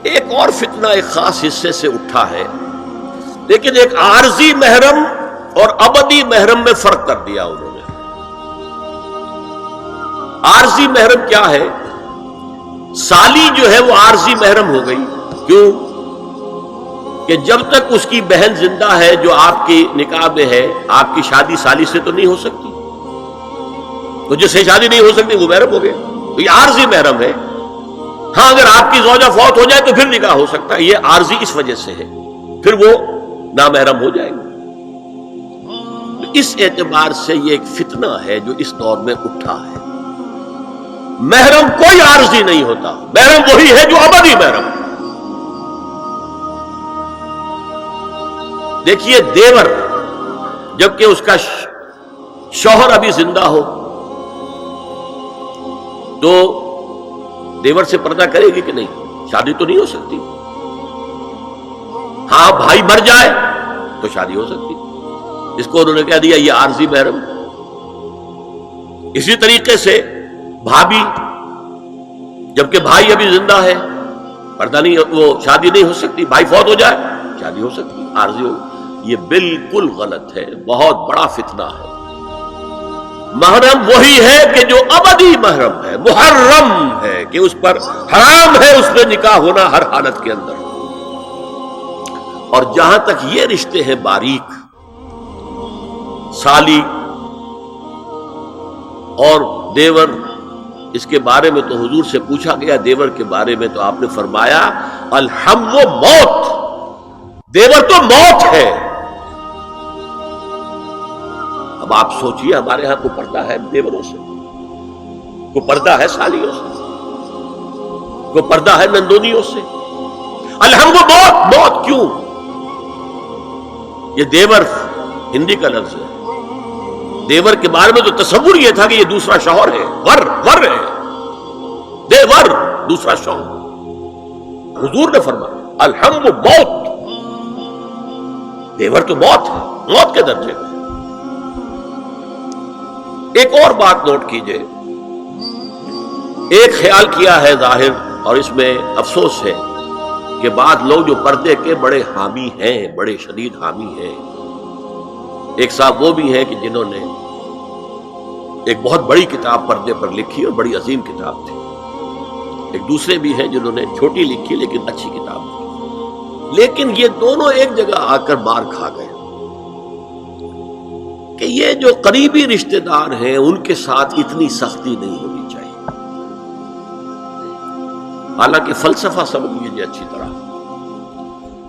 ایک اور فتنہ ایک خاص حصے سے اٹھا ہے، لیکن ایک عارضی محرم اور ابدی محرم میں فرق کر دیا انہوں نے۔ عارضی محرم کیا ہے؟ سالی جو ہے وہ عارضی محرم ہو گئی۔ کیوں؟ کہ جب تک اس کی بہن زندہ ہے جو آپ کی نکاح میں ہے، آپ کی شادی سالی سے تو نہیں ہو سکتی، تو جس سے شادی نہیں ہو سکتی وہ محرم ہو گیا، تو یہ عارضی محرم ہے۔ ہاں اگر آپ کی زوجہ فوت ہو جائے تو پھر نکاح ہو سکتا ہے، یہ عارضی اس وجہ سے ہے، پھر وہ نامحرم ہو جائے گا۔ اس اعتبار سے یہ ایک فتنہ ہے جو اس دور میں اٹھا ہے۔ محرم کوئی عارضی نہیں ہوتا، محرم وہی ہے جو ابدی محرم۔ دیکھیے دیور جبکہ اس کا شوہر ابھی زندہ ہو تو دیور سے پردہ کرے گی کہ نہیں؟ شادی تو نہیں ہو سکتی۔ ہاں بھائی مر جائے تو شادی ہو سکتی، اس کو انہوں نے کہہ دیا یہ عارضی محرم۔ اسی طریقے سے بھابھی جبکہ بھائی ابھی زندہ ہے، پردہ نہیں، وہ شادی نہیں ہو سکتی، بھائی فوت ہو جائے شادی ہو سکتی، عارضی ہو۔ یہ بالکل غلط ہے، بہت بڑا فتنہ ہے۔ محرم وہی ہے کہ جو ابدی محرم ہے، محرم ہے کہ اس پر حرام ہے اس میں نکاح ہونا ہر حالت کے اندر۔ اور جہاں تک یہ رشتے ہیں باریک، سالی اور دیور، اس کے بارے میں تو حضور سے پوچھا گیا دیور کے بارے میں، تو آپ نے فرمایا الحم و موت، دیور تو موت ہے۔ اب آپ سوچئے ہمارے ہاں کو پردہ ہے دیوروں سے، کو پردہ ہے سالیوں سے، کو پردہ ہے نندونیوں سے؟ الحم و موت، موت کیوں؟ یہ دیور ہندی کا لفظ ہے، دیور کے بارے میں تو تصور یہ تھا کہ یہ دوسرا شوہر ہے، ور ہے، دیور دوسرا شوہر۔ حضور نے فرمایا الحم و موت، دیور تو موت ہے، موت کے درجے میں۔ ایک اور بات نوٹ کیجئے، ایک خیال کیا ہے ظاہر، اور اس میں افسوس ہے کہ بعض لوگ جو پردے کے بڑے حامی ہیں، بڑے شدید حامی ہیں، ایک صاحب وہ بھی ہیں کہ جنہوں نے ایک بہت بڑی کتاب پردے پر لکھی اور بڑی عظیم کتاب تھی، ایک دوسرے بھی ہیں جنہوں نے چھوٹی لکھی لیکن اچھی کتاب تھی، لیکن یہ دونوں ایک جگہ آ کر مار کھا گئے کہ یہ جو قریبی رشتہ دار ہیں ان کے ساتھ اتنی سختی نہیں ہونی چاہیے۔ حالانکہ فلسفہ سمجھ لیجیے اچھی طرح،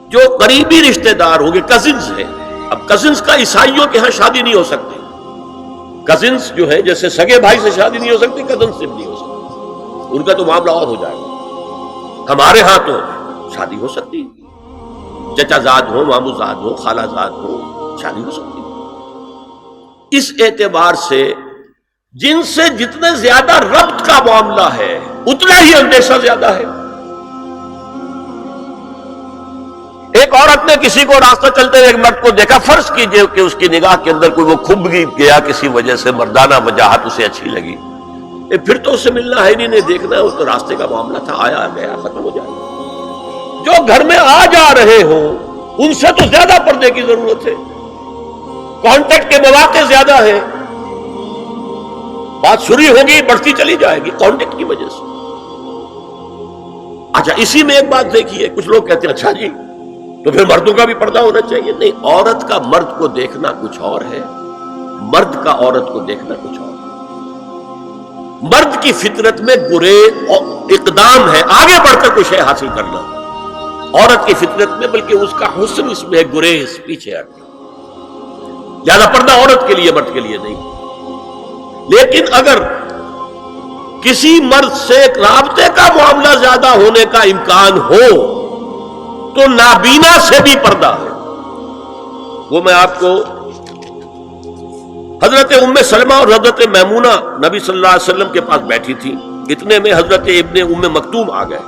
جو قریبی رشتہ دار ہوں گے، کزنز ہیں، اب کزنز کا عیسائیوں کے ہاں شادی نہیں ہو سکتی، کزنز جو ہے جیسے سگے بھائی سے شادی نہیں ہو سکتی، کزن سے بھی نہیں ہو سکتی، ان کا تو معاملہ اور ہو جائے گا۔ ہمارے ہاں تو شادی ہو سکتی، چچا زاد ہو، مامو زاد ہو، خالہ زاد ہو، شادی ہو سکتی۔ اس اعتبار سے جن سے جتنے زیادہ ربط کا معاملہ ہے اتنا ہی اندیشہ زیادہ ہے۔ ایک عورت نے کسی کو راستہ چلتے ہوئے ایک مرد کو دیکھا، فرض کیجئے کہ اس کی نگاہ کے اندر کوئی وہ کھب گیا کسی وجہ سے، مردانہ وجاہت اسے اچھی لگی، پھر تو اسے ملنا ہے نہیں دیکھنا، وہ تو راستے کا معاملہ تھا، آیا گیا ختم ہو جائے گا۔ جو گھر میں آ جا رہے ہوں ان سے تو زیادہ پردے کی ضرورت ہے، کانٹیکٹ کے مواقع زیادہ ہیں، بات شروع ہوگی بڑھتی چلی جائے گی کانٹیکٹ کی وجہ سے۔ اچھا اسی میں ایک بات دیکھیے، کچھ لوگ کہتے ہیں اچھا جی تو پھر مردوں کا بھی پردہ ہونا چاہیے۔ نہیں، عورت کا مرد کو دیکھنا کچھ اور ہے، مرد کا عورت کو دیکھنا کچھ اور ہے۔ مرد کی فطرت میں گریز اقدام ہے، آگے بڑھ کر کچھ ہے حاصل کرنا، عورت کی فطرت میں بلکہ اس کا حسن اس میں ہے گریز، پیچھے ہٹنا۔ زیادہ پردہ عورت کے لیے، مرد کے لیے نہیں۔ لیکن اگر کسی مرد سے رابطے کا معاملہ زیادہ ہونے کا امکان ہو تو نابینا سے بھی پردہ ہے۔ وہ میں آپ کو حضرت ام سلمہ اور حضرت میمونہ نبی صلی اللہ علیہ وسلم کے پاس بیٹھی تھی، اتنے میں حضرت ابن ام مکتوم آ گئے۔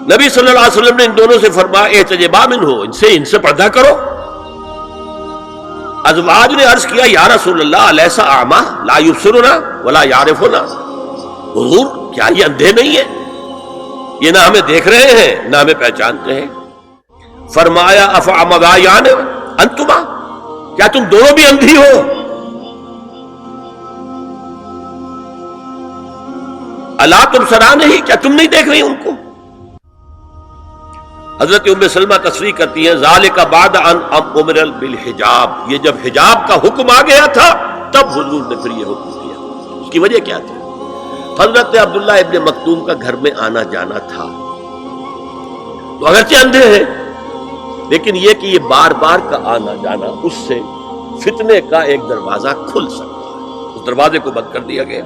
نبی صلی اللہ علیہ وسلم نے ان دونوں سے فرمایا احتجبا منہ، ان سے پردہ کرو۔ ازواج نے عرض کیا یا رسول اللہ الیس اعمی لا یبصرنا ولا یعرفنا، حضور کیا یہ اندھے نہیں ہے؟ یہ نہ ہمیں دیکھ رہے ہیں نہ ہمیں پہچانتے ہیں. فرمایا افعمغایان انتما، کیا تم دونوں بھی اندھی ہو؟ الا تبصران ہی، کیا تم نہیں دیکھ رہی ان کو؟ حضرت ام سلمہ تصریح کرتی ہیں ذالک بعد ان امر بالحجاب، یہ جب حجاب کا حکم آ گیا تھا تب حضور نے پھر یہ حکم دیا. اس کی وجہ کیا تھی؟ حضرت عبداللہ ابن مکتوم کا گھر میں آنا جانا تھا، تو اگرچہ اندھے ہیں لیکن یہ کہ یہ بار بار کا آنا جانا اس سے فتنے کا ایک دروازہ کھل سکتا ہے، اس دروازے کو بند کر دیا گیا.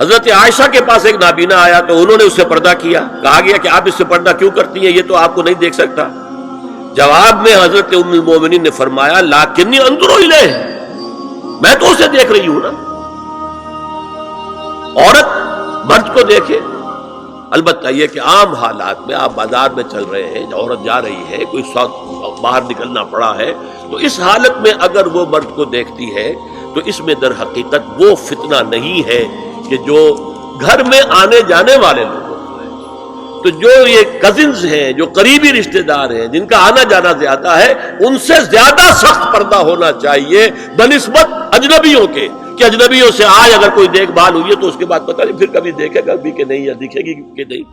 حضرت عائشہ کے پاس ایک نابینا آیا تو انہوں نے اس سے پردہ کیا. کہا گیا کہ آپ اس سے پردہ کیوں کرتی ہیں، یہ تو آپ کو نہیں دیکھ سکتا. جواب میں حضرت ام المومنین نے فرمایا لاکنی انظر الیہ، میں تو اسے دیکھ رہی ہوں نا. عورت مرد کو دیکھے، البتہ یہ کہ عام حالات میں آپ بازار میں چل رہے ہیں، عورت جا رہی ہے، کوئی باہر نکلنا پڑا ہے، تو اس حالت میں اگر وہ مرد کو دیکھتی ہے تو اس میں در حقیقت وہ فتنہ نہیں ہے کہ جو گھر میں آنے جانے والے لوگوں کو ہے. تو جو یہ کزنز ہیں، جو قریبی رشتہ دار ہیں، جن کا آنا جانا زیادہ ہے، ان سے زیادہ سخت پردہ ہونا چاہیے بنسبت اجنبیوں کے، کہ اجنبیوں سے آج اگر کوئی دیکھ بھال ہوئی ہے تو اس کے بعد پتہ نہیں پھر کبھی دیکھے گا بھی کہ نہیں یا دکھے گی کہ نہیں.